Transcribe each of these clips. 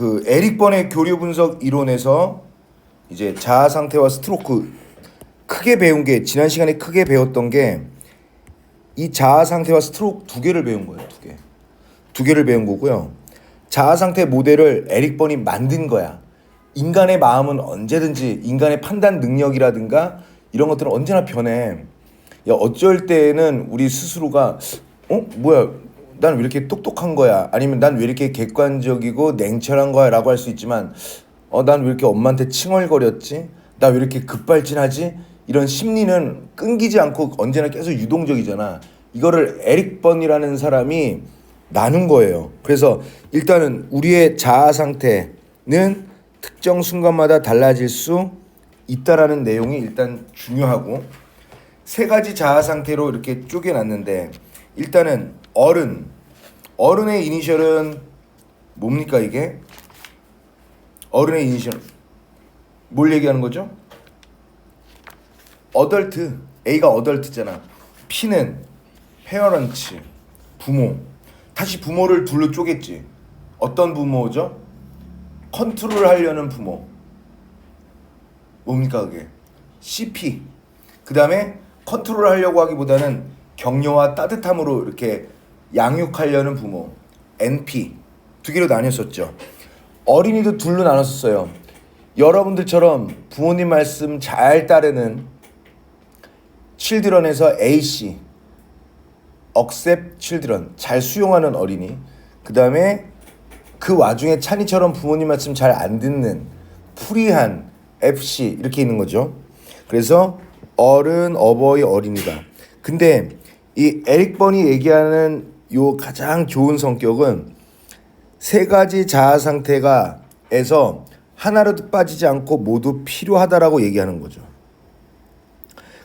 그 에릭 번의 교류 분석 이론에서 이제 자아 상태와 스트로크 크게 배운 게 지난 시간에 크게 배웠던 게 이 자아 상태와 스트로크 두 개를 배운 거예요. 두 개를 배운 거고요. 자아 상태 모델을 에릭 번이 만든 거야. 인간의 마음은 언제든지 인간의 판단 능력이라든가 이런 것들은 언제나 변해. 야, 어쩔 때는 우리 스스로가 뭐야? 난 왜 이렇게 똑똑한 거야? 아니면 난 왜 이렇게 객관적이고 냉철한 거야? 라고 할 수 있지만 난 왜 이렇게 엄마한테 칭얼거렸지? 나 왜 이렇게 급발진하지? 이런 심리는 끊기지 않고 언제나 계속 유동적이잖아. 이거를 에릭 번이라는 사람이 나눈 거예요. 그래서 일단은 우리의 자아 상태는 특정 순간마다 달라질 수 있다라는 내용이 일단 중요하고, 세 가지 자아 상태로 이렇게 쪼개놨는데, 일단은 어른의 이니셜은 뭡니까 이게? 어른의 이니셜 뭘 얘기하는 거죠? 어덜트. A가 어덜트잖아. P는 페어런츠, 부모. 다시 부모를 둘로 쪼갰지. 어떤 부모죠? 컨트롤 하려는 부모. 뭡니까 그게? CP. 그 다음에 컨트롤 하려고 하기보다는 격려와 따뜻함으로 이렇게 양육하려는 부모. NP. 두 개로 나뉘었었죠. 어린이도 둘로 나눴었어요. 여러분들처럼 부모님 말씀 잘 따르는 children에서 AC, accept children, 잘 수용하는 어린이. 그 다음에 그 와중에 찬이처럼 부모님 말씀 잘 안 듣는 프리한 FC 이렇게 있는 거죠. 그래서 어른, 어버이, 어린이다. 근데 이 에릭 번이 얘기하는 요 가장 좋은 성격은 세 가지 자아 상태가에서 하나로도 빠지지 않고 모두 필요하다라고 얘기하는 거죠.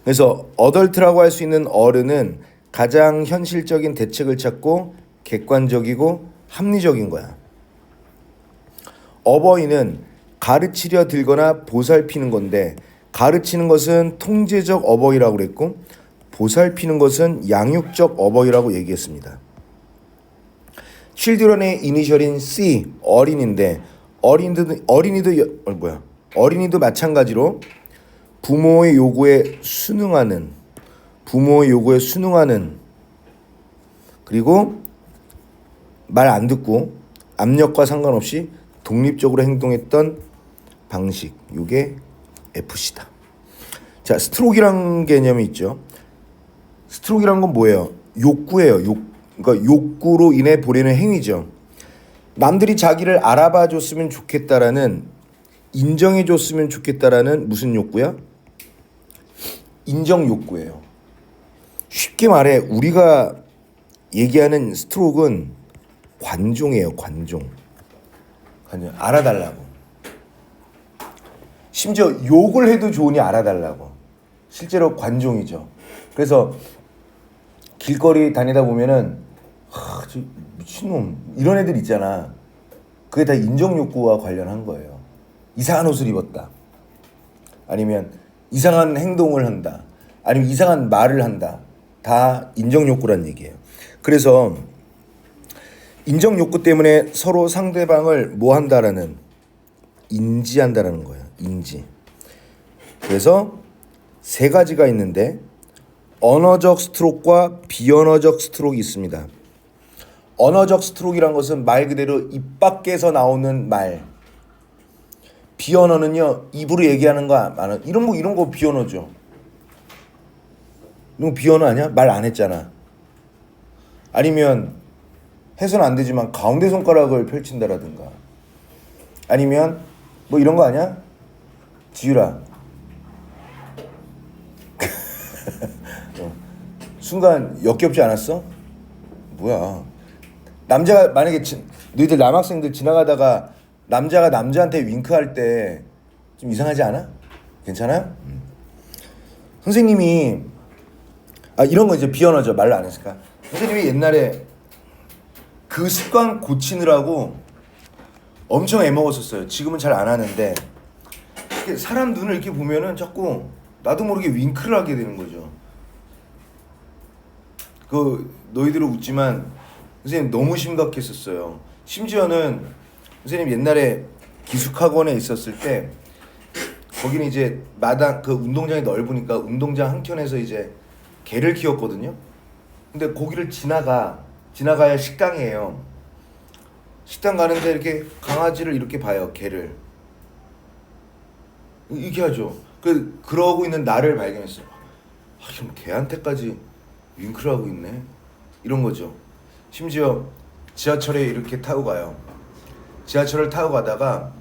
그래서 어덜트라고 할 수 있는 어른은 가장 현실적인 대책을 찾고 객관적이고 합리적인 거야. 어버이는 가르치려 들거나 보살피는 건데, 가르치는 것은 통제적 어버이라고 그랬고 보살피는 것은 양육적 어버이라고 얘기했습니다. children의 이니셜인 C, 어린인데 어린이도 마찬가지로 부모의 요구에 순응하는, 그리고 말 안 듣고 압력과 상관없이 독립적으로 행동했던 방식, 이게 FC다. 자, 스트로크라는 개념이 있죠. 스트로크라는 건 뭐예요? 욕구예요. 그러니까 욕구로 인해 벌이는 행위죠. 남들이 자기를 알아봐 줬으면 좋겠다라는, 인정해 줬으면 좋겠다라는 무슨 욕구야? 인정 욕구예요. 쉽게 말해 우리가 얘기하는 스트로크는 관종이에요. 관종. 알아달라고. 심지어 욕을 해도 좋으니 알아달라고. 실제로 관종이죠. 그래서 길거리 다니다 보면은 저 미친놈 이런 애들 있잖아. 그게 다 인정 욕구와 관련한 거예요. 이상한 옷을 입었다. 아니면 이상한 행동을 한다. 아니면 이상한 말을 한다. 다 인정 욕구란 얘기예요. 그래서 인정 욕구 때문에 서로 상대방을 뭐 한다라는, 인지한다라는 거예요. 인지. 그래서 세 가지가 있는데 언어적 스트로크와 비언어적 스트로크가 있습니다. 언어적 스트로크란 것은 말 그대로 입 밖에서 나오는 말. 비언어는요, 입으로 얘기하는 거 많아. 이런 거 비언어죠. 이런 거 비언어 아니야? 말 안 했잖아. 아니면 해서는 안 되지만 가운데 손가락을 펼친다라든가. 아니면 뭐 이런 거 아니야? 지유라. 순간 역겹지 않았어? 뭐야? 남자가 만약에 너희들 남학생들 지나가다가 남자가 남자한테 윙크할 때 좀 이상하지 않아? 괜찮아요? 선생님이 이런 거 이제 비언어죠. 말로 안 했을까? 선생님이 옛날에 그 습관 고치느라고 엄청 애먹었었어요. 지금은 잘 안 하는데 사람 눈을 이렇게 보면은 자꾸 나도 모르게 윙크를 하게 되는 거죠. 너희들은 웃지만 선생님 너무 심각했었어요. 심지어는 선생님 옛날에 기숙학원에 있었을 때 거기는 이제 마당 그 운동장이 넓으니까 운동장 한켠에서 이제 개를 키웠거든요. 근데 거기를 지나가야 식당이에요. 식당 가는데 이렇게 강아지를 이렇게 봐요. 개를 이렇게 하죠. 그러고 있는 나를 발견했어요. 아, 형 개한테까지 윙크를 하고 있네. 이런 거죠. 심지어 지하철에 이렇게 타고 가요. 지하철을 타고 가다가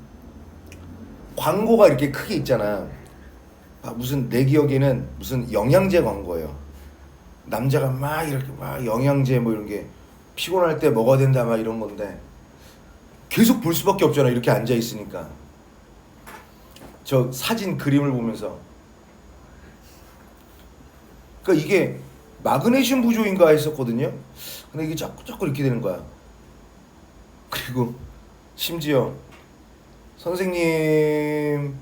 광고가 이렇게 크게 있잖아. 무슨 내 기억에는 무슨 영양제 광고예요. 남자가 막 이렇게 막 영양제 뭐 이런 게 피곤할 때 먹어야 된다 막 이런 건데 계속 볼 수밖에 없잖아. 이렇게 앉아 있으니까. 저 사진 그림을 보면서 그러니까 이게 마그네슘 부족인가 했었거든요. 근데 이게 자꾸 이렇게 되는 거야. 그리고 심지어 선생님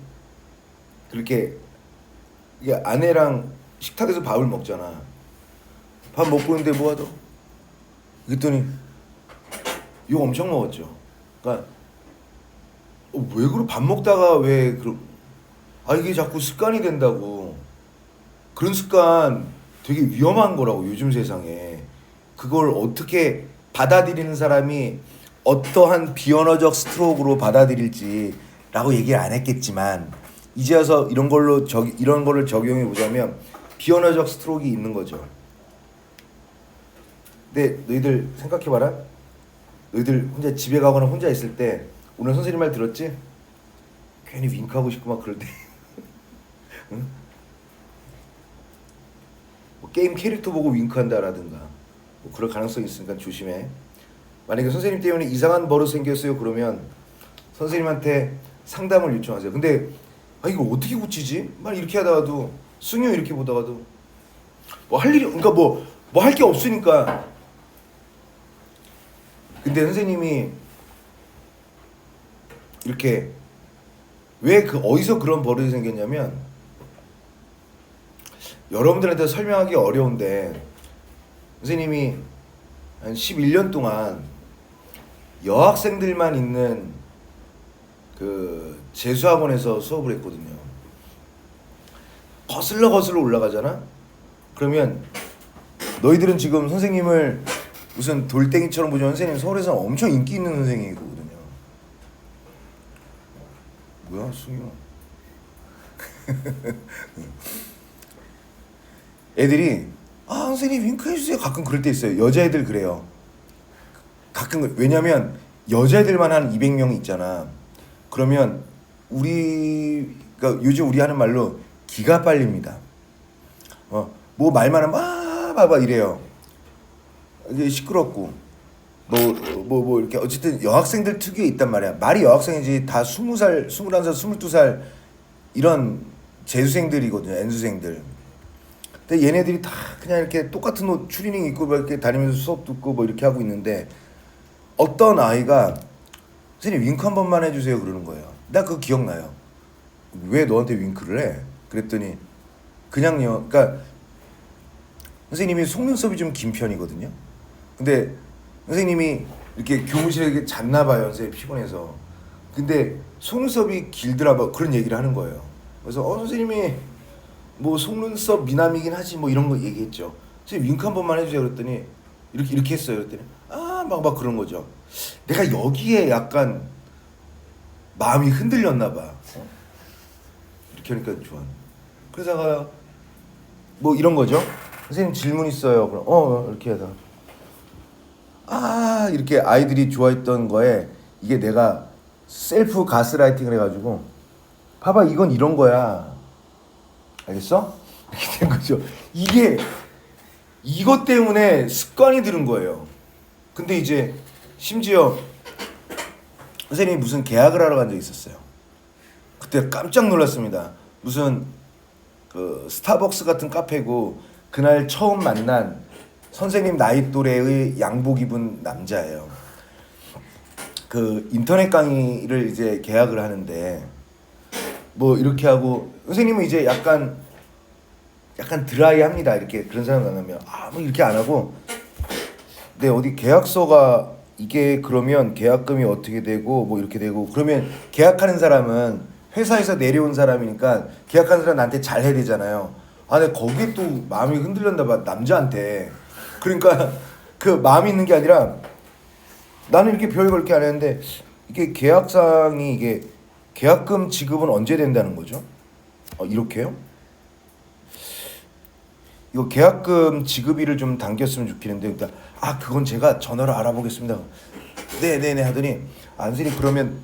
그렇게 이게 아내랑 식탁에서 밥을 먹잖아. 밥 먹고 있는데 뭐 하더? 그랬더니 욕 엄청 먹었죠. 그러니까 왜 그러 밥 먹다가 왜 그럼 이게 자꾸 습관이 된다고. 그런 습관 되게 위험한 거라고 요즘 세상에. 그걸 어떻게 받아들이는 사람이 어떠한 비언어적 스트로크로 받아들일지라고 얘기를 안 했겠지만 이제 와서 이런 거를 적용해 보자면 비언어적 스트로크가 있는 거죠. 근데 너희들 생각해봐라. 너희들 혼자 집에 가거나 혼자 있을 때 오늘 선생님 말 들었지? 괜히 윙크하고 싶고 막 그럴 때 응? 뭐 게임 캐릭터 보고 윙크한다라든가 뭐 그럴 가능성이 있으니까 조심해. 만약에 선생님 때문에 이상한 버릇 생겼어요 그러면 선생님한테 상담을 요청하세요. 근데 이거 어떻게 고치지? 막 이렇게 하다가도 승유 이렇게 보다가도 뭐 할 일이 그러니까 뭐 할 게 없으니까. 근데 선생님이 이렇게 왜 어디서 그런 버릇이 생겼냐면 여러분들한테 설명하기 어려운데 선생님이 한 11년 동안 여학생들만 있는 그 재수학원에서 수업을 했거든요. 거슬러 올라가잖아? 그러면 너희들은 지금 선생님을 무슨 돌덩이처럼 보지만 선생님 서울에서 엄청 인기 있는 선생님이거든요. 뭐야 승유. 애들이 선생님 윙크해주세요 가끔 그럴 때 있어요. 여자애들 그래요. 가끔. 왜냐면 여자애들만 한 200명이 있잖아. 그러면 그러니까 요즘 우리 하는 말로 기가 빨립니다. 뭐 말만 하면 봐봐 이래요. 이게 시끄럽고 뭐 이렇게 어쨌든 여학생들 특유에 있단 말이야. 말이 여학생이지 다 20살, 21살, 22살 이런 재수생들이거든요. N수생들. 근데 얘네들이 다 그냥 이렇게 똑같은 옷 추리닝 입고 이렇게 다니면서 수업 듣고 뭐 이렇게 하고 있는데 어떤 아이가 선생님 윙크 한 번만 해주세요 그러는 거예요. 나 그거 기억나요. 왜 너한테 윙크를 해? 그랬더니 그냥요. 그러니까 선생님이 속눈썹이 좀 긴 편이거든요. 근데 선생님이 이렇게 교무실에 이렇게 잤나 봐요. 선생님 피곤해서. 근데 속눈썹이 길더라 봐. 그런 얘기를 하는 거예요. 그래서 선생님이 뭐 속눈썹 미남이긴 하지 뭐 이런 거 얘기했죠. 선생님 윙크 한 번만 해주세요 그랬더니 이렇게 했어요. 그랬더니 막 그런 거죠. 내가 여기에 약간 마음이 흔들렸나 봐. 이렇게 하니까 좋아. 그러다가 뭐 이런 거죠. 선생님 질문 있어요. 그럼 이렇게 하다가 이렇게 아이들이 좋아했던 거에 이게 내가 셀프 가스라이팅을 해가지고 봐봐 이건 이런 거야. 알겠어? 이렇게 된 거죠. 이게 이것 때문에 습관이 들은 거예요. 근데 이제 심지어 선생님이 무슨 계약을 하러 간 적이 있었어요. 그때 깜짝 놀랐습니다. 무슨 그 스타벅스 같은 카페고 그날 처음 만난 선생님 나이 또래의 양복 입은 남자예요. 그 인터넷 강의를 이제 계약을 하는데 뭐 이렇게 하고 선생님은 이제 약간 드라이합니다. 이렇게 그런 사람 만나면 뭐 이렇게 안 하고 네 어디 계약서가 이게 그러면 계약금이 어떻게 되고 뭐 이렇게 되고 그러면 계약하는 사람은 회사에서 내려온 사람이니까 계약하는 사람 나한테 잘해야 되잖아요. 아, 근데 거기에 또 마음이 흔들렸나 봐 남자한테. 그러니까 그 마음이 있는 게 아니라 나는 이렇게 별 그렇게 안 했는데 이게 계약상이 이게 계약금 지급은 언제 된다는 거죠? 이렇게요? 이거 계약금 지급일을 좀 당겼으면 좋겠는데 그러니까 그건 제가 전화로 알아보겠습니다. 네네네 하더니 선생님 그러면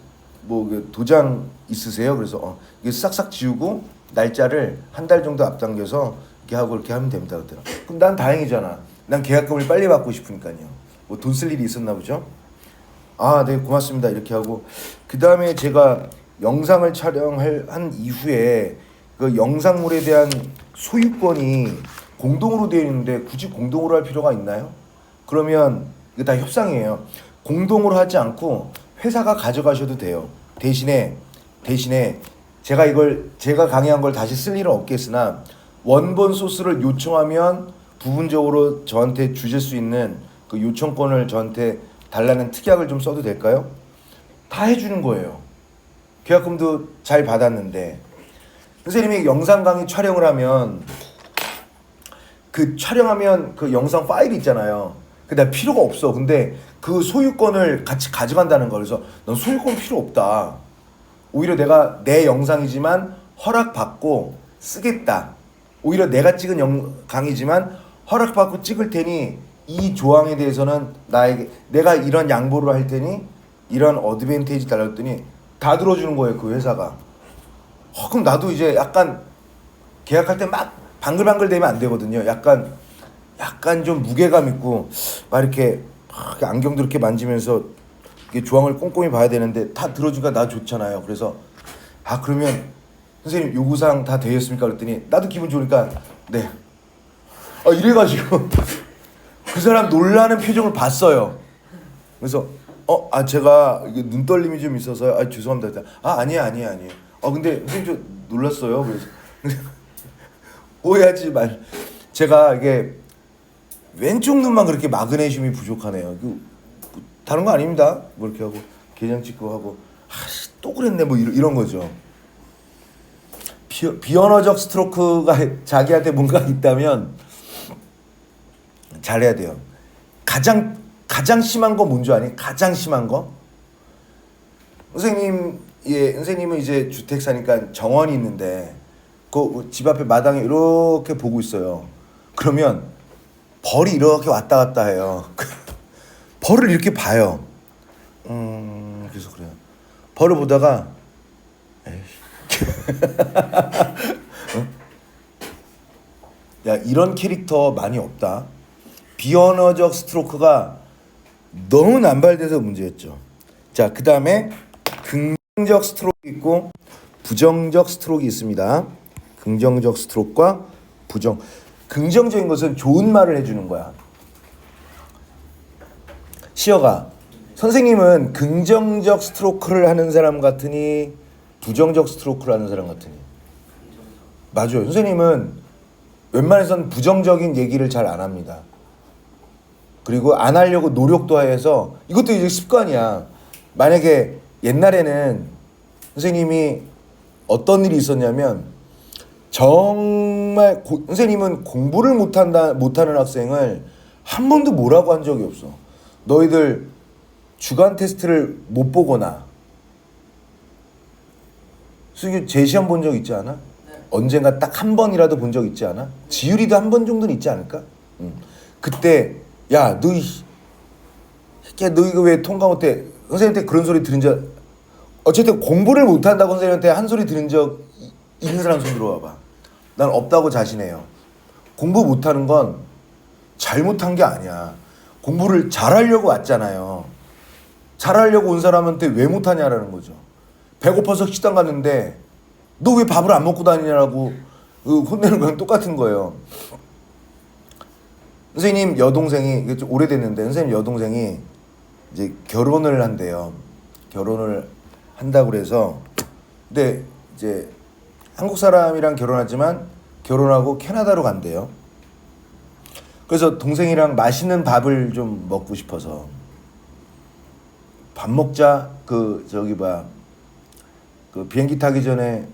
그 도장 있으세요? 그래서 이게 싹싹 지우고 날짜를 한 달 정도 앞당겨서 이렇게 하고 이렇게 하면 됩니다. 그랬더니 그럼 난 다행이잖아. 난 계약금을 빨리 받고 싶으니까요. 뭐 돈 쓸 일이 있었나 보죠? 네 고맙습니다 이렇게 하고 그 다음에 제가 영상을 한 이후에 그 영상물에 대한 소유권이 공동으로 되어 있는데 굳이 공동으로 할 필요가 있나요? 그러면 이거 다 협상이에요. 공동으로 하지 않고 회사가 가져가셔도 돼요. 대신에 제가 강의한 걸 다시 쓸 일은 없겠으나 원본 소스를 요청하면 부분적으로 저한테 주실 수 있는 그 요청권을 저한테 달라는 특약을 좀 써도 될까요? 다 해주는 거예요. 계약금도 잘 받았는데 선생님이 영상 강의 촬영을 하면 그 촬영하면 그 영상 파일이 있잖아요. 근데 필요가 없어. 근데 그 소유권을 같이 가져간다는 거. 그래서 넌 소유권 필요 없다. 오히려 내가 내 영상이지만 허락받고 쓰겠다. 오히려 내가 찍은 강의지만 허락받고 찍을 테니 이 조항에 대해서는 내가 이런 양보를 할 테니 이런 어드밴테이지 달라했더니 다 들어주는 거예요. 그 회사가. 그럼 나도 이제 약간 계약할 때 막 방글방글 되면 안 되거든요. 약간 좀 무게감 있고 막 이렇게 안경도 이렇게 만지면서 이게 조항을 꼼꼼히 봐야 되는데 다 들어주니까 나 좋잖아요. 그래서 그러면 선생님 요구사항 다 되었습니까? 그랬더니 나도 기분 좋으니까 네. 이래가지고 그 사람 놀라는 표정을 봤어요. 그래서 제가 이게 눈떨림이 좀 있어서 죄송합니다. 아니에요. 근데 선생님 저 놀랐어요. 그래서 오해하지 말. 제가 이게 왼쪽 눈만 그렇게 마그네슘이 부족하네요. 다른 거 아닙니다. 뭐 이렇게 하고 게장 찍고 하고 또 그랬네 뭐 이런 거죠. 비언어적 스트로크가 자기한테 뭔가 있다면 잘해야 돼요. 가장 심한 거 뭔지 아니? 가장 심한 거? 선생님은 이제 주택 사니까 정원이 있는데 그 집 앞에 마당에 이렇게 보고 있어요. 그러면 벌이 이렇게 왔다 갔다 해요. 벌을 이렇게 봐요. 그래서 그래요. 벌을 보다가 야 이런 캐릭터 많이 없다. 비언어적 스트로크가 너무 남발돼서 문제였죠. 자, 그 다음에 긍정적 스트로크 있고 부정적 스트로크 있습니다. 긍정적 스트로크와 긍정적인 것은 좋은 말을 해주는 거야. 시어가 선생님은 긍정적 스트로크를 하는 사람 같으니 부정적 스트로크를 하는 사람 같으니? 맞아요. 선생님은 웬만해선 부정적인 얘기를 잘 안 합니다. 그리고 안 하려고 노력도 해서 이것도 이제 습관이야. 만약에 옛날에는 선생님이 어떤 일이 있었냐면 정말 선생님은 공부를 못하는 학생을 한 번도 뭐라고 한 적이 없어. 너희들 주간 테스트를 못 보거나 선생님 제 시험 본 적 있지 않아? 네. 언젠가 딱 한 번이라도 본 적 있지 않아? 지율이도 한 번 정도는 있지 않을까? 그때 야 너 이거 왜 통과 못해? 선생님한테 그런 소리 들은 적 어쨌든 공부를 못한다고 선생님한테 한 소리 들은 적 있는 사람 손 들어와봐. 난 없다고 자신해요. 공부 못하는 건 잘못한 게 아니야. 공부를 잘하려고 왔잖아요. 잘하려고 온 사람한테 왜 못하냐라는 거죠. 배고파서 식당 갔는데 너 왜 밥을 안 먹고 다니냐라고 혼내는 거랑 똑같은 거예요. 선생님 여동생이 이게 좀 오래됐는데 선생님 여동생이 이제 결혼을 한대요. 결혼을 한다고 그래서 근데 이제 한국 사람이랑 결혼하지만 결혼하고 캐나다로 간대요. 그래서 동생이랑 맛있는 밥을 좀 먹고 싶어서 밥 먹자. 그 비행기 타기 전에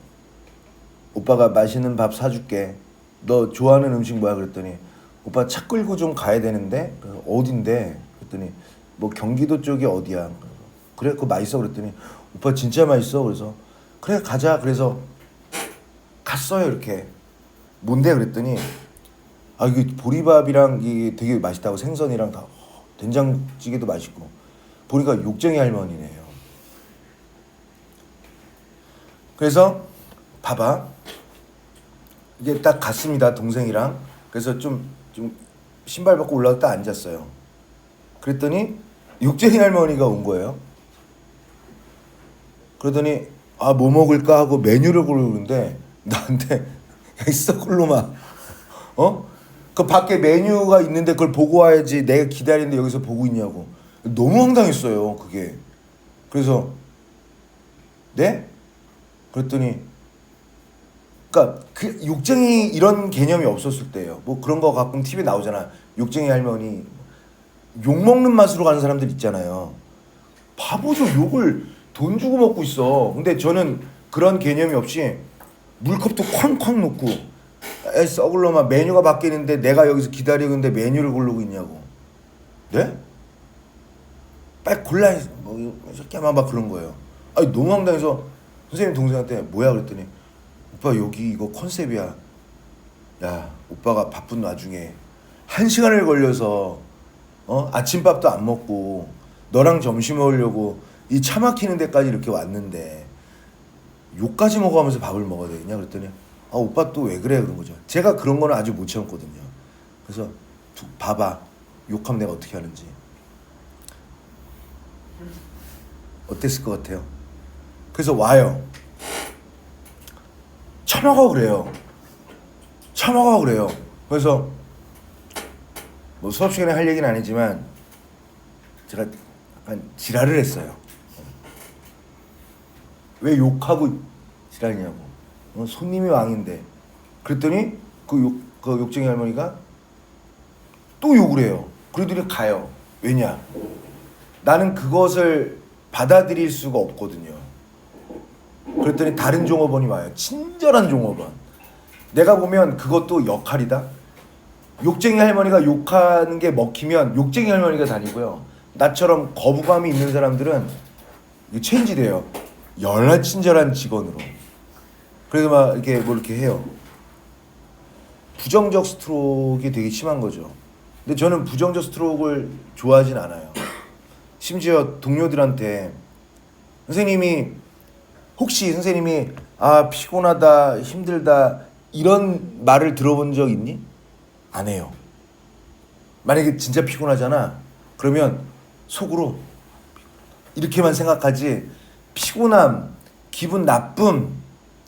오빠가 맛있는 밥 사줄게. 너 좋아하는 음식 뭐야? 그랬더니 오빠 차 끌고 좀 가야 되는데 어딘데? 그랬더니 뭐 경기도 쪽이 어디야? 그래 그거 맛있어? 그랬더니 오빠 진짜 맛있어? 그래서 그래 가자. 그래서 갔어요. 이렇게 뭔데? 그랬더니 아 이게 보리밥이랑 이게 되게 맛있다고 생선이랑 다 된장찌개도 맛있고 보니까 욕쟁이 할머니네요. 그래서 봐봐 이게 딱 갔습니다. 동생이랑. 그래서 좀 신발 벗고 올라가 딱 앉았어요. 그랬더니 욕쟁이 할머니가 온 거예요. 그러더니 아 뭐 먹을까 하고 메뉴를 고르는데 나한테 야, 이 썩을 놈아 그 밖에 메뉴가 있는데 그걸 보고 와야지 내가 기다리는데 여기서 보고 있냐고. 너무 황당했어요 그게. 그래서 네? 그랬더니 그러니까 그 욕쟁이 이런 개념이 없었을 때예요. 뭐 그런 거 가끔 TV에 나오잖아. 욕쟁이 할머니 욕 먹는 맛으로 가는 사람들 있잖아요. 바보죠. 욕을 돈 주고 먹고 있어. 근데 저는 그런 개념이 없이 물컵도 쾅쾅 놓고 에 썩을 놈아 메뉴가 바뀌는데 내가 여기서 기다리고 있는데 메뉴를 고르고 있냐고. 네? 빨리 골라 뭐 새끼야 막 그런 거예요. 아니 너무 황당해서 선생님 동생한테 뭐야 그랬더니 오빠 여기 이거 컨셉이야. 야 오빠가 바쁜 와중에 1시간을 걸려서 아침밥도 안 먹고 너랑 점심 먹으려고 이 차 막히는 데까지 이렇게 왔는데 욕까지 먹어가면서 밥을 먹어야 되냐 그랬더니 아 오빠 또 왜 그래 그런 거죠. 제가 그런 거는 아주 못 참거든요. 그래서 봐봐 욕하면 내가 어떻게 하는지. 어땠을 것 같아요? 그래서 와요. 처먹어 그래요. 처먹어 그래요. 그래서 뭐 수업 시간에 할 얘기는 아니지만 제가 약간 지랄을 했어요. 왜 욕하고 지랄이냐고. 손님이 왕인데. 그랬더니 그 욕쟁이 할머니가 또 욕을 해요. 그러더니 가요. 왜냐? 나는 그것을 받아들일 수가 없거든요. 그랬더니 다른 종업원이 와요. 친절한 종업원. 내가 보면 그것도 역할이다. 욕쟁이 할머니가 욕하는 게 먹히면 욕쟁이 할머니가 다니고요. 나처럼 거부감이 있는 사람들은 체인지 돼요. 열나 친절한 직원으로. 그래서 막 이렇게 뭐 이렇게 해요. 부정적 스트로크가 되게 심한 거죠. 근데 저는 부정적 스트로크를 좋아하진 않아요. 심지어 동료들한테 혹시 선생님이 아 피곤하다 힘들다 이런 말을 들어본 적 있니? 안 해요. 만약에 진짜 피곤하잖아 그러면 속으로 이렇게만 생각하지 피곤함, 기분 나쁨,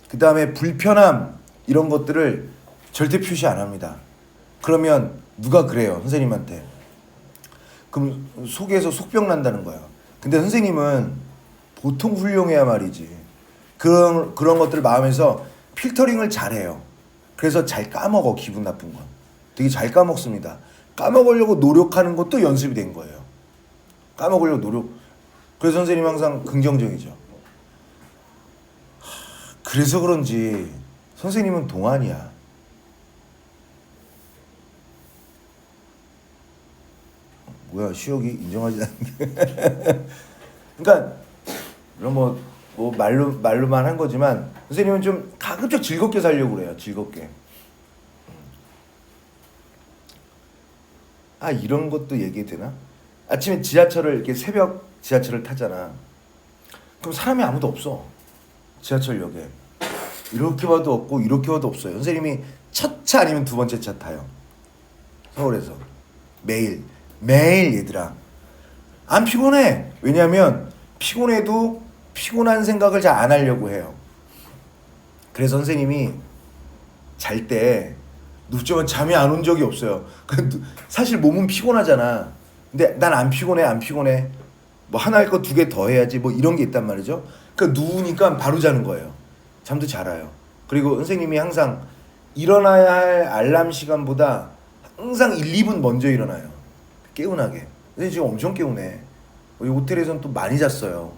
그 다음에 불편함 이런 것들을 절대 표시 안 합니다. 그러면 누가 그래요 선생님한테. 그럼 속에서 속병 난다는 거예요. 근데 선생님은 보통 훌륭해야 말이지. 그런 것들을 마음에서 필터링을 잘해요. 그래서 잘 까먹어. 기분 나쁜 건 되게 잘 까먹습니다. 까먹으려고 노력하는 것도 연습이 된 거예요. 까먹으려고 노력. 그래서 선생님 항상 긍정적이죠. 그래서 그런지 선생님은 동안이야. 뭐야 시혁이 인정하지 않는 그러니까 이런 뭐 말로만 한 거지만 선생님은 좀 가급적 즐겁게 살려고 그래요. 즐겁게. 아 이런 것도 얘기해도 되나? 아침에 지하철을 이렇게 새벽 지하철을 타잖아. 그럼 사람이 아무도 없어. 지하철역에. 이렇게 봐도 없고 이렇게 봐도 없어요. 선생님이 첫 차 아니면 두 번째 차 타요. 서울에서. 매일 얘들아. 안 피곤해. 왜냐하면 피곤해도 피곤한 생각을 잘 안 하려고 해요. 그래서 선생님이 잘 때 눕지만 잠이 안 온 적이 없어요. 사실 몸은 피곤하잖아. 근데 난 안 피곤해. 뭐 하나 할 거 2개 더 해야지 뭐 이런 게 있단 말이죠. 그러니까 누우니까 바로 자는 거예요. 잠도 잘 와요. 그리고 선생님이 항상 일어나야 할 알람 시간보다 항상 1, 2분 먼저 일어나요. 개운하게. 근데 지금 엄청 개운해. 우리 호텔에서는 또 많이 잤어요.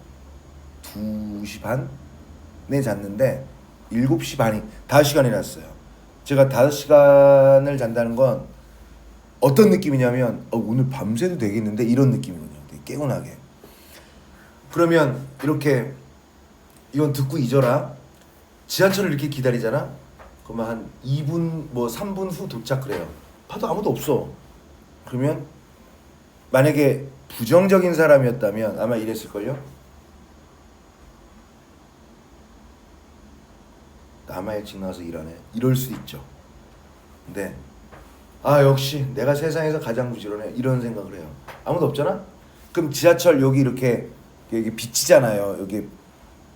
2시 반에 잤는데 7시 반이 5시간이 났어요. 제가 5시간을 잔다는 건 어떤 느낌이냐면 오늘 밤새도 되겠는데 이런 느낌이거든요. 되게 개운하게. 그러면 이렇게 이건 듣고 잊어라. 지하철을 이렇게 기다리잖아. 그러면 한 2분 뭐 3분 후 도착 그래요. 봐도 아무도 없어. 그러면 만약에 부정적인 사람이었다면 아마 이랬을걸요. 남아 일찍 나와서 일하네. 이럴 수도 있죠. 근데 역시 내가 세상에서 가장 부지런해 이런 생각을 해요. 아무도 없잖아. 그럼 지하철 여기 이렇게 여기 비치잖아요. 여기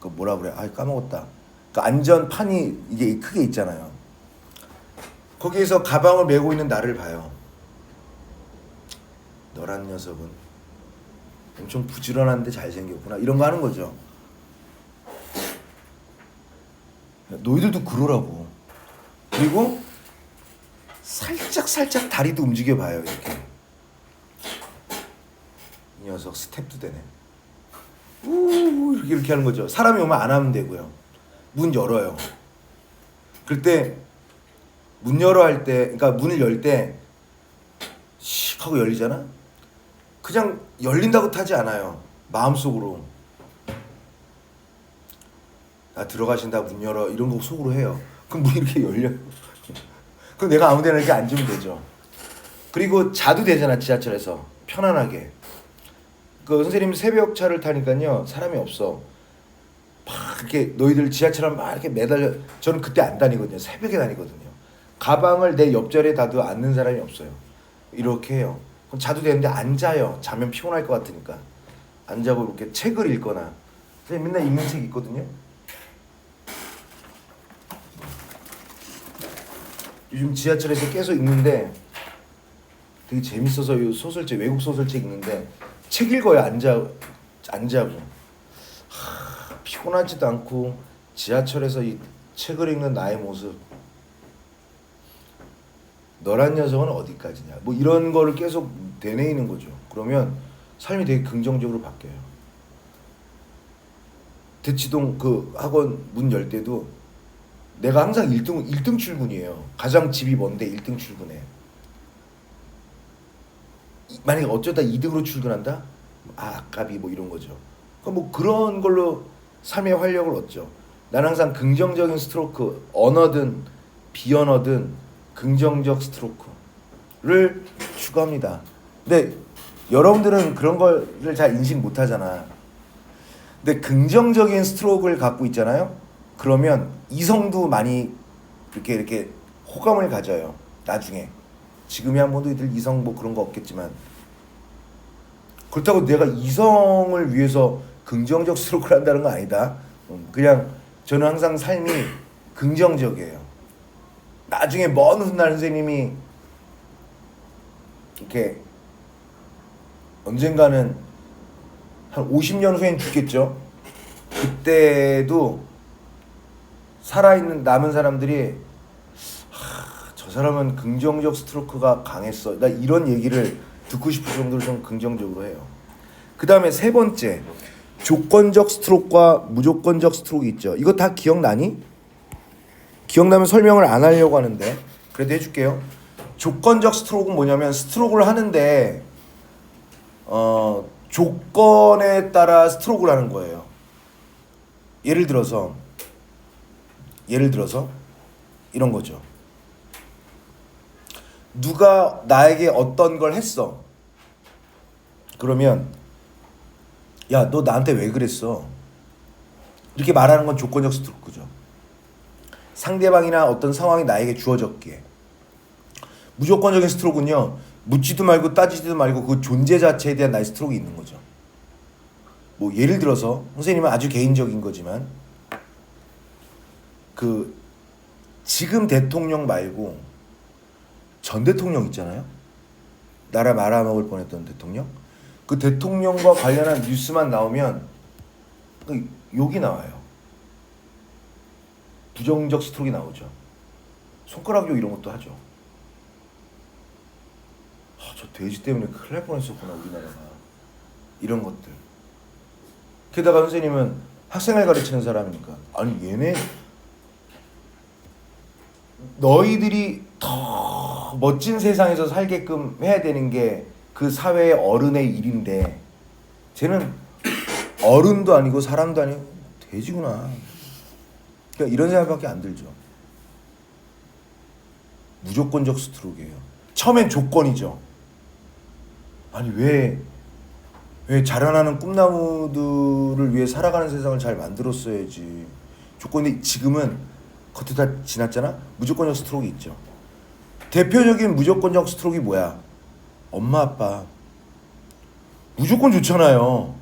그 뭐라 그래? 까먹었다. 그 안전판이 이게 크게 있잖아요. 거기에서 가방을 메고 있는 나를 봐요. 너란 녀석은 엄청 부지런한데 잘생겼구나 이런 거 하는 거죠. 너희들도 그러라고. 그리고 살짝 다리도 움직여 봐요. 이렇게. 이 녀석 스텝도 되네. 이렇게 하는 거죠. 사람이 오면 안 하면 되고요. 문 열어요. 그럴 때 문 열어 할 때, 그러니까 문을 열 때 씩 하고 열리잖아. 그냥 열린다고 타지 않아요. 마음속으로 들어가신다 문 열어 이런 거 속으로 해요. 그럼 문이 이렇게 열려. 그럼 내가 아무데나 이렇게 앉으면 되죠. 그리고 자도 되잖아. 지하철에서 편안하게. 그 선생님 새벽차를 타니까요 사람이 없어. 막 이렇게 너희들 지하철은 막 이렇게 매달려. 저는 그때 안 다니거든요. 새벽에 다니거든요. 가방을 내 옆자리에 놔도 앉는 사람이 없어요. 이렇게 해요. 그럼 자도 되는데 안 자요. 자면 피곤할 것 같으니까 안 자고 이렇게 책을 읽거나. 선생님 맨날 읽는 책 있거든요. 요즘 지하철에서 계속 읽는데 되게 재밌어서 요 소설책 외국 소설책 읽는데 책 읽어요. 안 자고 피곤하지도 않고 지하철에서 이 책을 읽는 나의 모습. 너란 녀석은 어디까지냐 뭐 이런 거를 계속 되뇌이는 거죠. 그러면 삶이 되게 긍정적으로 바뀌어요. 대치동 그 학원 문 열 때도 내가 항상 1등 출근이에요. 가장 집이 먼데 1등 출근해. 만약에 어쩌다 2등으로 출근한다? 아깝이 뭐 이런 거죠. 그러니까 뭐 그런 걸로 삶의 활력을 얻죠. 난 항상 긍정적인 스트로크, 언어든 비언어든 긍정적 스트로크를 추구합니다. 근데 여러분들은 그런 거를 잘 인식 못 하잖아. 근데 긍정적인 스트로크를 갖고 있잖아요. 그러면 이성도 많이 이렇게 호감을 가져요. 나중에. 지금이야 뭐 너희들 이성 뭐 그런 거 없겠지만 그렇다고 내가 이성을 위해서 긍정적 스트로크를 한다는 건 아니다. 그냥 저는 항상 삶이 긍정적이에요. 나중에 먼 훗날 선생님이 이렇게 언젠가는 한 50년 후엔 죽겠죠. 그때도 살아있는 남은 사람들이 저 사람은 긍정적 스트로크가 강했어. 나 이런 얘기를 듣고 싶을 정도로 좀 긍정적으로 해요. 그 다음에 세 번째, 조건적 스트로크와 무조건적 스트로크 있죠. 이거 다 기억나니? 기억나면 설명을 안 하려고 하는데 그래도 해줄게요. 조건적 스트로크는 뭐냐면 스트로크를 하는데 조건에 따라 스트로크를 하는 거예요. 예를 들어서 이런 거죠. 누가 나에게 어떤 걸 했어. 그러면 야, 너 나한테 왜 그랬어? 이렇게 말하는 건 조건적 스트로크죠. 상대방이나 어떤 상황이 나에게 주어졌기에. 무조건적인 스트로크는요, 묻지도 말고 따지지도 말고 그 존재 자체에 대한 나의 스트로크가 있는 거죠. 뭐 예를 들어서 선생님은 아주 개인적인 거지만 그 지금 대통령 말고 전 대통령 있잖아요. 나라 말아먹을 뻔했던 대통령. 그 대통령과 관련한 뉴스만 나오면 욕이 나와요. 부정적 스트로크가 나오죠. 손가락욕 이런 것도 하죠. 저 돼지 때문에 큰일 날 뻔했었구나 우리나라가. 이런 것들. 게다가 선생님은 학생을 가르치는 사람이니까 아니 얘네 너희들이 더 멋진 세상에서 살게끔 해야 되는 게 그 사회의 어른의 일인데 쟤는 어른도 아니고 사람도 아니고 돼지구나. 그러니까 이런 생각밖에 안 들죠. 무조건적 스트로크예요. 처음엔 조건이죠. 아니 왜 자라나는 꿈나무들을 위해 살아가는 세상을 잘 만들었어야지. 조건이 지금은 겉에 다 지났잖아. 무조건적 스트로크 있죠. 대표적인 무조건적 스트로크가 뭐야? 엄마 아빠. 무조건 좋잖아요.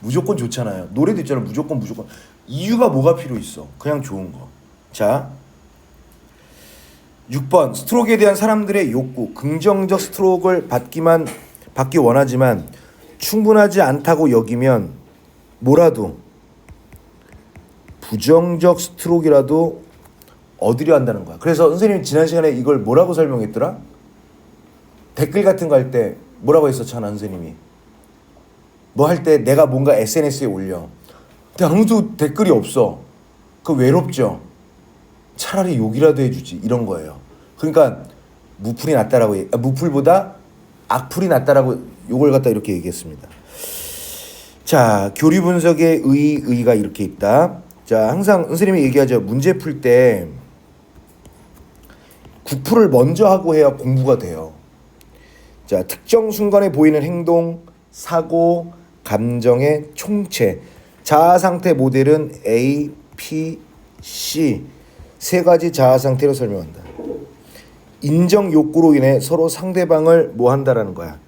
무조건 좋잖아요. 노래도 있잖아요. 무조건. 이유가 뭐가 필요 있어? 그냥 좋은 거. 자, 6번 스트로크에 대한 사람들의 욕구. 긍정적 스트로크를 받기 원하지만 충분하지 않다고 여기면 뭐라도 부정적 스트로크라도 얻으려 한다는 거야. 그래서 선생님이 지난 시간에 이걸 뭐라고 설명했더라? 댓글 같은 거 할 때 뭐라고 했었잖아 선생님이. 뭐 할 때 내가 뭔가 SNS에 올려. 근데 아무도 댓글이 없어. 그거 외롭죠. 차라리 욕이라도 해주지 이런 거예요. 그러니까 무풀이 낫다라고 무풀보다 악풀이 낫다라고 요걸 갖다 이렇게 얘기했습니다. 자, 교리 분석의 의의가 이렇게 있다. 자, 항상 선생님이 얘기하죠. 문제 풀 때 국풀을 먼저 하고 해야 공부가 돼요. 자, 특정 순간에 보이는 행동, 사고, 감정의 총체. 자아 상태 모델은 A, P, C 세 가지 자아 상태로 설명한다. 인정 욕구로 인해 서로 상대방을 뭐 한다라는 거야.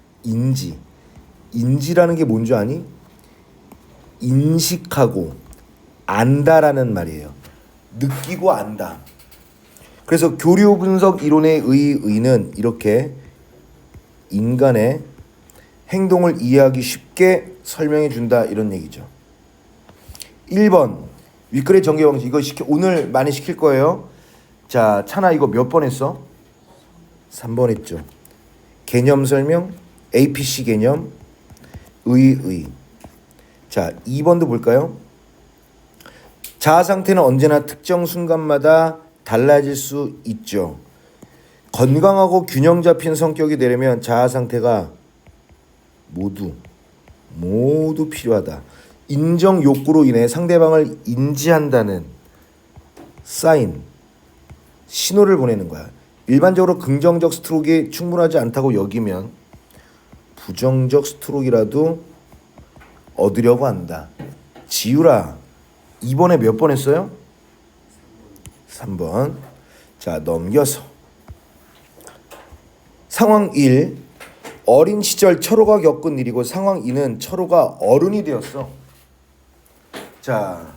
인지라는 게 뭔지 아니? 인식하고 안다라는 말이에요. 느끼고 안다. 그래서 교류 분석 이론의 의는 이렇게 인간의 행동을 이해하기 쉽게 설명해 준다 이런 얘기죠. 1번 윗글의 전개 방식. 이거 오늘 많이 시킬 거예요. 자, 찬아 이거 몇 번 했어? 3번 했죠. 개념 설명, APC 개념, 의. 자, 2번도 볼까요? 자아 상태는 언제나 특정 순간마다 달라질 수 있죠. 건강하고 균형 잡힌 성격이 되려면 자아 상태가 모두 필요하다. 인정 욕구로 인해 상대방을 인지한다는 사인, 신호를 보내는 거야. 일반적으로 긍정적 스트로크가 충분하지 않다고 여기면 부정적 스트로크라도 얻으려고 한다. 지유라 2번에 몇 번 했어요? 3번. 자, 넘겨서 상황 1. 어린 시절 철호가 겪은 일이고 상황 2는 철호가 어른이 되었어. 자,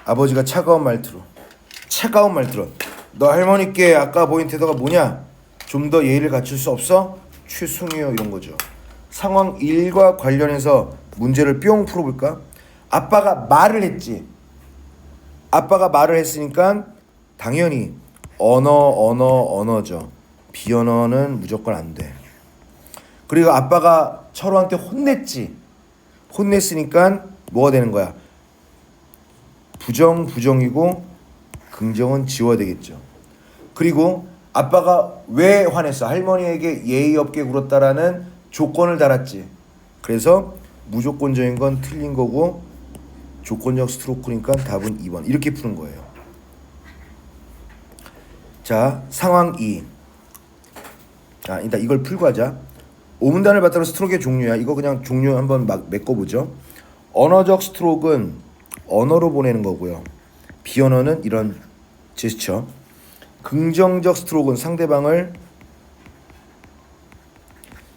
아버지가 차가운 말투로 너 할머니께 아까 보인 태도가 뭐냐? 좀 더 예의를 갖출 수 없어? 최승희요 이런 거죠. 상황 1과 관련해서 문제를 뿅 풀어볼까? 아빠가 말을 했지. 아빠가 말을 했으니까 당연히 언어죠. 비언어는 무조건 안 돼. 그리고 아빠가 철호한테 혼냈지. 혼냈으니까 뭐가 되는 거야? 부정이고 긍정은 지워야 되겠죠. 그리고 아빠가 왜 화냈어? 할머니에게 예의 없게 굴었다라는 조건을 달았지. 그래서 무조건적인 건 틀린 거고 조건적 스트로크니까 답은 2번. 이렇게 푸는 거예요. 자, 상황 2. 자, 일단 이걸 풀고 하자. 오문단을 바탕으로 스트로크의 종류야. 이거 그냥 종류 한번 막 메꿔보죠. 언어적 스트로크는 언어로 보내는 거고요. 비언어는 이런 제스처. 긍정적 스트로크는 상대방을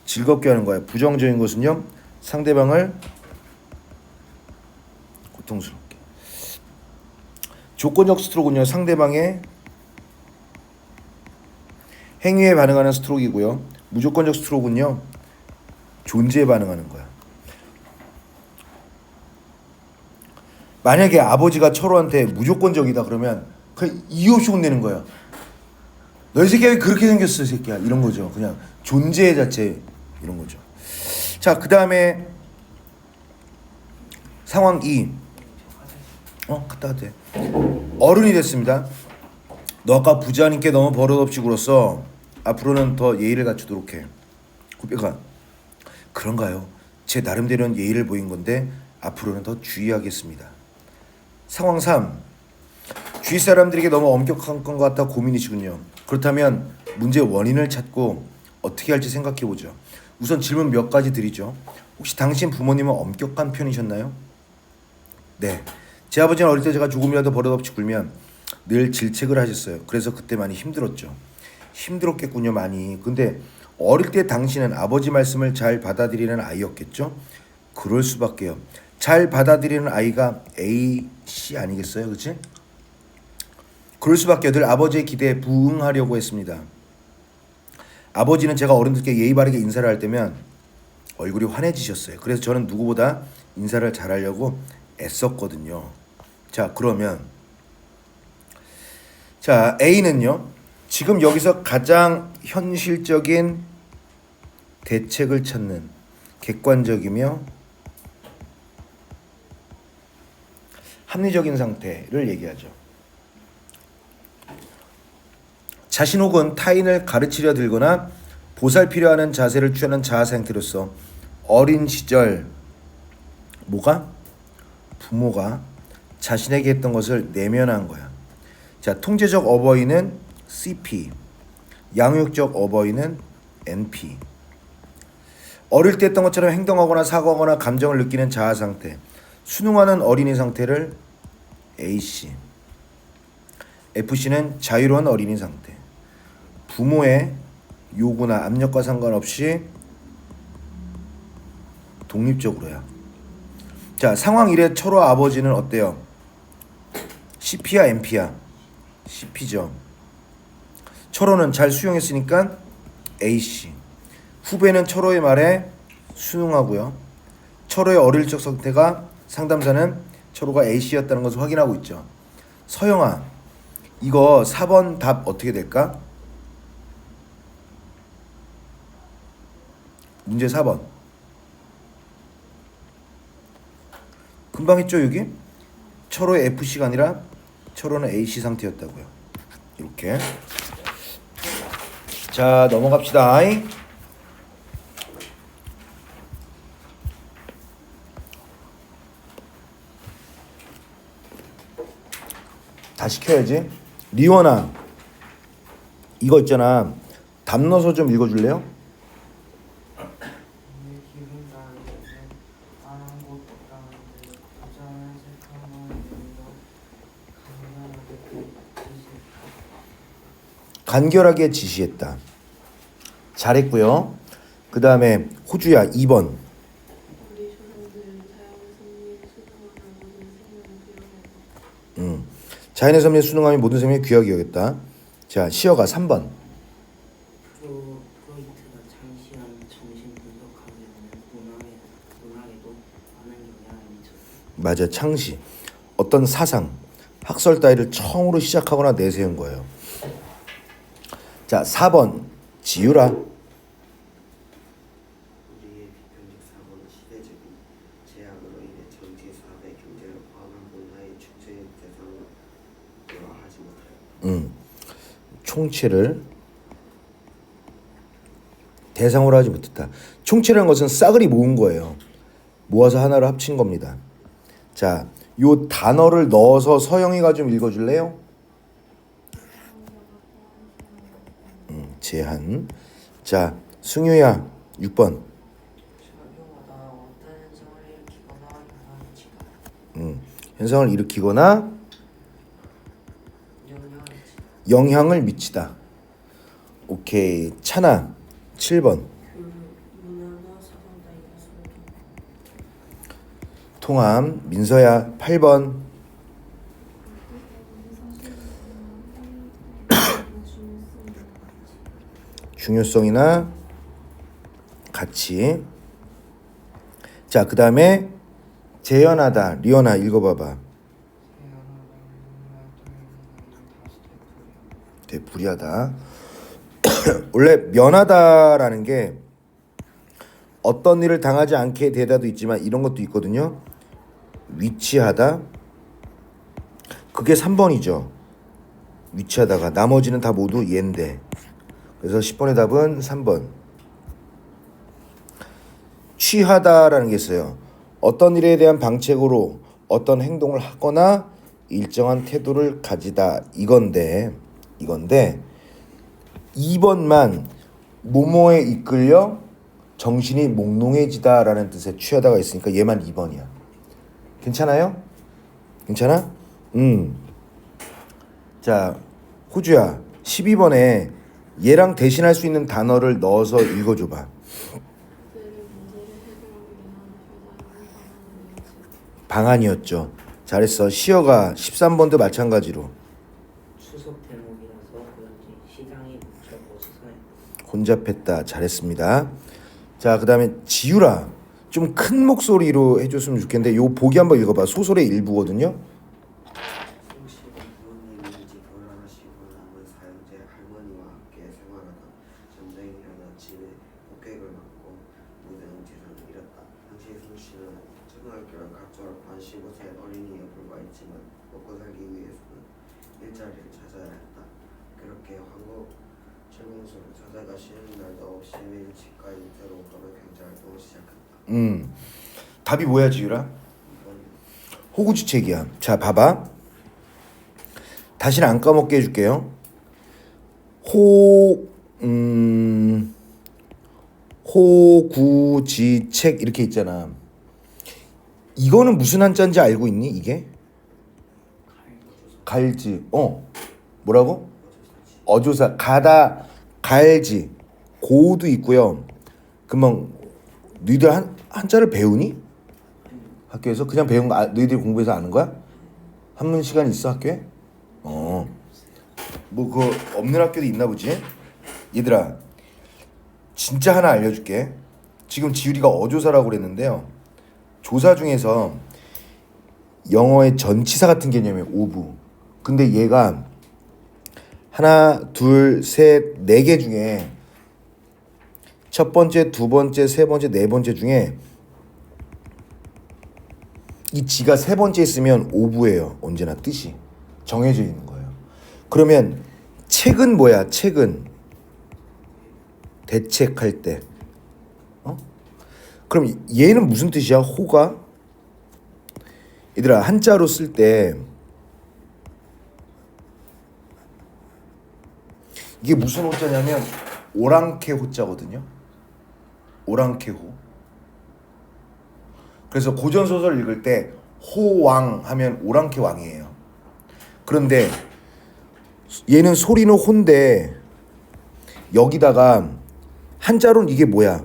즐겁게 하는 거야. 부정적인 것은요, 상대방을 고통스럽게. 조건적 스트로크는요, 상대방의 행위에 반응하는 스트로크이고요. 무조건적 스트로크는요, 존재에 반응하는 거야. 만약에 아버지가 철호한테 무조건적이다 그러면 그 이유 없이 혼내는 거야. 너 이 새끼야 왜 그렇게 생겼어, 이 새끼야. 이런 거죠. 그냥 존재 자체 이런 거죠. 자, 그 다음에 상황 2. 갔다 와도 돼. 어른이 됐습니다. 너 아까 부자님께 너무 버릇없이 굴었어. 앞으로는 더 예의를 갖추도록 해. 후배가 그런가요? 제 나름대로는 예의를 보인 건데 앞으로는 더 주의하겠습니다. 상황 3. 주위 사람들에게 너무 엄격한 것 같아 고민이시군요. 그렇다면 문제의 원인을 찾고 어떻게 할지 생각해보죠. 우선 질문 몇 가지 드리죠. 혹시 당신 부모님은 엄격한 편이셨나요? 네. 제 아버지는 어릴 때 제가 조금이라도 버릇없이 굴면 늘 질책을 하셨어요. 그래서 그때 많이 힘들었죠. 힘들었겠군요, 많이. 근데 어릴 때 당신은 아버지 말씀을 잘 받아들이는 아이였겠죠? 그럴 수밖에요. 잘 받아들이는 아이가 A, C 아니겠어요? 그치? 그럴 수밖에요. 늘 아버지의 기대에 부응하려고 했습니다. 아버지는 제가 어른들께 예의 바르게 인사를 할 때면 얼굴이 환해지셨어요. 그래서 저는 누구보다 인사를 잘하려고 애썼거든요. 자, 그러면 자, A는요. 지금 여기서 가장 현실적인 대책을 찾는 객관적이며 합리적인 상태를 얘기하죠. 자신 혹은 타인을 가르치려 들거나 보살피려 하는 자세를 취하는 자아 상태로서 어린 시절 부모가 자신에게 했던 것을 내면한 거야. 자, 통제적 어버이는 CP, 양육적 어버이는 NP. 어릴 때 했던 것처럼 행동하거나 사고하거나 감정을 느끼는 자아 상태, 순응하는 어린이 상태를 AC. FC는 자유로운 어린이 상태. 부모의 요구나 압력과 상관없이 독립적으로야. 자, 상황 1의 철호 아버지는 어때요? CP야 NP야? CP죠. 철호는 잘 수용했으니까 AC. 후배는 철호의 말에 순응하고요. 철호의 어릴 적 상태가 상담사는 철호가 AC였다는 것을 확인하고 있죠. 서영아, 이거 4번 답 어떻게 될까? 문제 4번. 금방 했죠, 여기? 철호의 FC가 아니라 철호는 AC 상태였다고요. 이렇게. 자, 넘어갑시다. 다 시켜야지. 리원아, 이거 있잖아. 답넣어서 좀 읽어줄래요? 간결하게 지시했다. 잘했고요. 그 다음에 호주야 2번. 자연의 섭리에 순응하며 모든 생명이 귀하게 여겼다. 자, 시어가 3번. 프로이트가 장시한 정신 분석하기에는 문학에도 많은 영향을 미쳤다. 맞아, 창시. 어떤 사상, 학설 따위를 처음으로 시작하거나 내세운 거예요. 자, 4번. 지유라. 우리의 비평적 사고는 시대적인 제약으로 인해 정치, 사회, 경제를 포함한 문화의 축제의 대상으로 하지 못하였다. 총체를 대상으로 하지 못했다. 총체라는 것은 싸그리 모은 거예요. 모아서 하나로 합친 겁니다. 자, 요 단어를 넣어서 서영이가 좀 읽어줄래요? 제한. 자, 승유야 6번. 작용하다 어떤 현상을 일으키거나 영향을 미치다. 현상을 일으키거나 영향을 미치다. 오케이. 찬아 7번. 통함. 민서야 8번. 중요성이나 가치. 자, 그 다음에 재현하다. 리언아 읽어봐봐. 되풀이하다. 원래 면하다라는 게 어떤 일을 당하지 않게 되다도 있지만 이런 것도 있거든요. 위치하다. 그게 3번이죠. 위치하다가 나머지는 다 모두 얘인데. 그래서 10번의 답은 3번. 취하다라는 게 있어요. 어떤 일에 대한 방책으로 어떤 행동을 하거나 일정한 태도를 가지다 이건데 2번만 뭐뭐에 이끌려 정신이 몽롱해지다라는 뜻의 취하다가 있으니까 얘만 2번이야. 괜찮아요? 괜찮아? 자, 호주야. 12번에 얘랑 대신할 수 있는 단어를 넣어서 읽어줘봐. 방안이었죠. 잘했어. 시어가 13번도 마찬가지로 추석 대목이라서 그런지 시장이 무척 어수선해. 혼잡했다. 잘했습니다. 자, 그 다음에 지유라. 좀 큰 목소리로 해줬으면 좋겠는데 요 보기 한번 읽어봐. 소설의 일부거든요. 송씨가 부모님인지 돌아가시고 남은 사형제 할머니와 함께 생활하다 전쟁이 일어나 집에 폭격을 맞고 모든 재산을 잃었다. 당시 송씨는 초등학교를 각종 관시 곳에 어린이에 불과했지만 먹고 살기 위해서는 일자리를 찾아야 했다. 그렇게 한국 철공소를 찾아가 쉬는 날도 없이 매일 집과 인터로 걸어 경제활동을 시작했다. 답이 뭐야, 지유라? 호구주책이야. 자, 봐봐. 다시는 안 까먹게 해줄게요. 호구지책 이렇게 있잖아. 이거는 무슨 한자인지 알고 있니? 이게? 갈지. 뭐라고? 어조사. 가다. 갈지. 고도 있고요. 금방 너희들 한자를 배우니? 학교에서 그냥 배운 거 너희들이 공부해서 아는 거야? 한문 시간 있어 학교에? 뭐 그거 없는 학교도 있나 보지? 얘들아 진짜 하나 알려줄게. 지금 지율이가 어조사라고 그랬는데요. 조사 중에서 영어의 전치사 같은 개념이에요. 오브. 근데 얘가 하나, 둘, 셋, 네 개 중에 첫 번째, 두 번째, 세 번째, 네 번째 중에 이 지가 세 번째 있으면 오부예요. 언제나 뜻이 정해져 있는 거예요. 그러면 책은 뭐야? 책은 대책할 때. 그럼 얘는 무슨 뜻이야? 호가? 얘들아 한자로 쓸 때 이게 무슨 호자냐면 오랑캐 호자거든요. 오랑캐호. 그래서 고전 소설 읽을 때 호왕 하면 오랑캐 왕이에요. 그런데 얘는 소리는 호인데 여기다가 한자로는 이게 뭐야?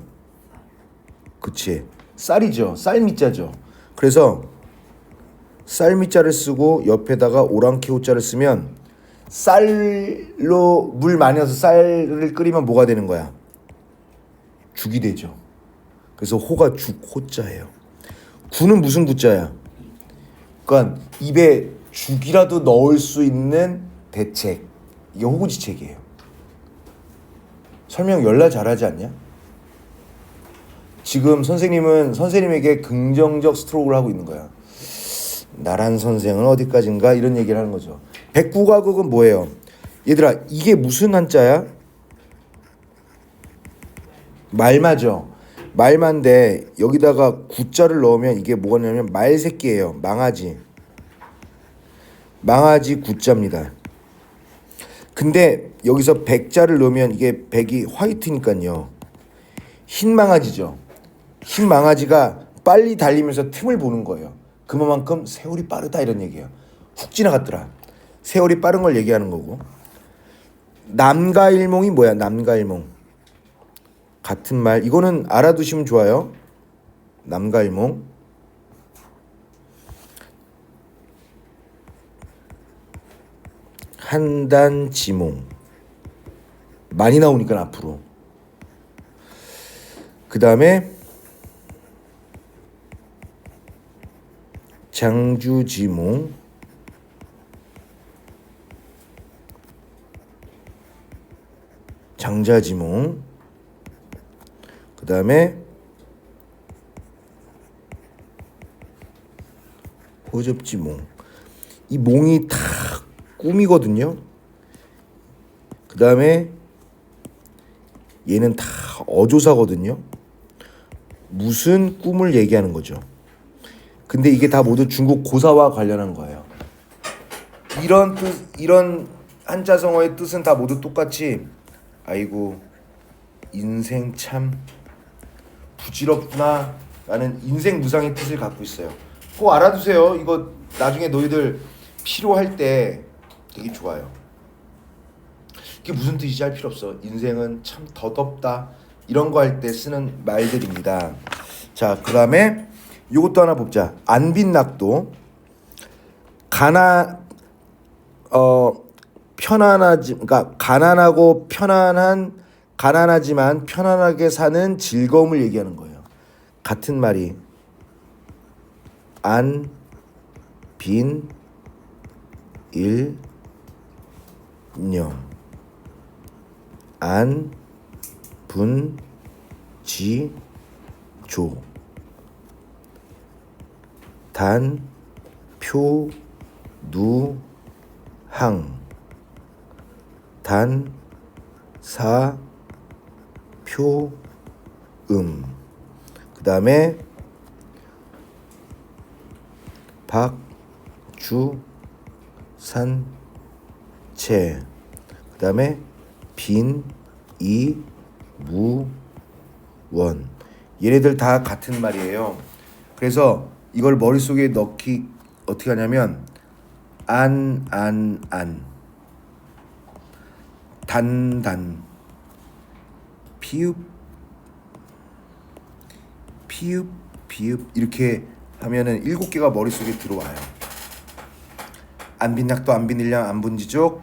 그치? 쌀이죠. 쌀미자죠. 그래서 쌀미자를 쓰고 옆에다가 오랑캐 호자를 쓰면 쌀로 물 많이 넣어서 쌀을 끓이면 뭐가 되는 거야? 죽이 되죠. 그래서 호가 죽 호자예요. 구는 무슨 구자야? 그러니까 입에 죽이라도 넣을 수 있는 대책. 이게 호구지책이에요. 설명 열나 잘하지 않냐? 지금 선생님은 선생님에게 긍정적 스트로크를 하고 있는 거야. 나란 선생은 어디까지인가 이런 얘기를 하는 거죠. 백구가극은 뭐예요? 얘들아 이게 무슨 한자야? 말마죠. 말만데 여기다가 구자를 넣으면 이게 뭐냐면 말새끼예요. 망아지. 망아지 구자입니다. 근데 여기서 백자를 넣으면 이게 백이 화이트니까요. 흰 망아지죠. 흰 망아지가 빨리 달리면서 틈을 보는 거예요. 그만큼 세월이 빠르다 이런 얘기예요. 훅 지나갔더라. 세월이 빠른 걸 얘기하는 거고. 남가일몽이 뭐야? 남가일몽. 같은 말. 이거는 알아두시면 좋아요. 남가일몽. 한단지몽. 많이 나오니까 앞으로. 그 다음에 장주지몽. 장자지몽. 그 다음에 허접지 몽. 이 몽이 다 꿈이거든요. 그 다음에 얘는 다 어조사거든요. 무슨 꿈을 얘기하는 거죠. 근데 이게 다 모두 중국 고사와 관련한 거예요. 이런 뜻, 이런 한자성어의 뜻은 다 모두 똑같이 아이고 인생 참 부질없구나 라는 인생 무상의 뜻을 갖고 있어요. 꼭 알아두세요. 이거 나중에 너희들 필요할 때 되게 좋아요. 이게 무슨 뜻인지 할 필요 없어. 인생은 참 더덥다 이런 거 할 때 쓰는 말들입니다. 자, 그 다음에 이것도 하나 보자. 안빈낙도 편안하지, 그러니까 가난하고 가난하지만 편안하게 사는 즐거움을 얘기하는 거예요. 같은 말이 안, 빈, 일, 녀. 안, 분, 지, 조. 단, 표, 누, 항. 단, 사, 표, 그 다음에 박, 주, 산, 채. 그 다음에 빈, 이, 무, 원. 얘네들 다 같은 말이에요. 그래서 이걸 머릿속에 넣기 어떻게 하냐면 안, 단, 피읍, 비읍 이렇게 하면은 7개가 머릿속에 들어와요. 안빈낙도, 안빈일량, 안분지족,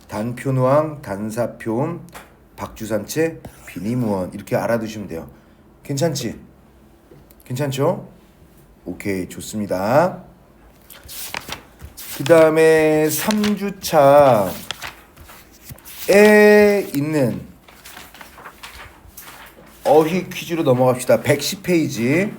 단표누왕, 단사표음, 박주산채, 비니무원 이렇게 알아두시면 돼요. 괜찮지? 괜찮죠? 오케이, 좋습니다. 그 다음에 3주차에 있는 어휘 퀴즈로 넘어갑시다. 110페이지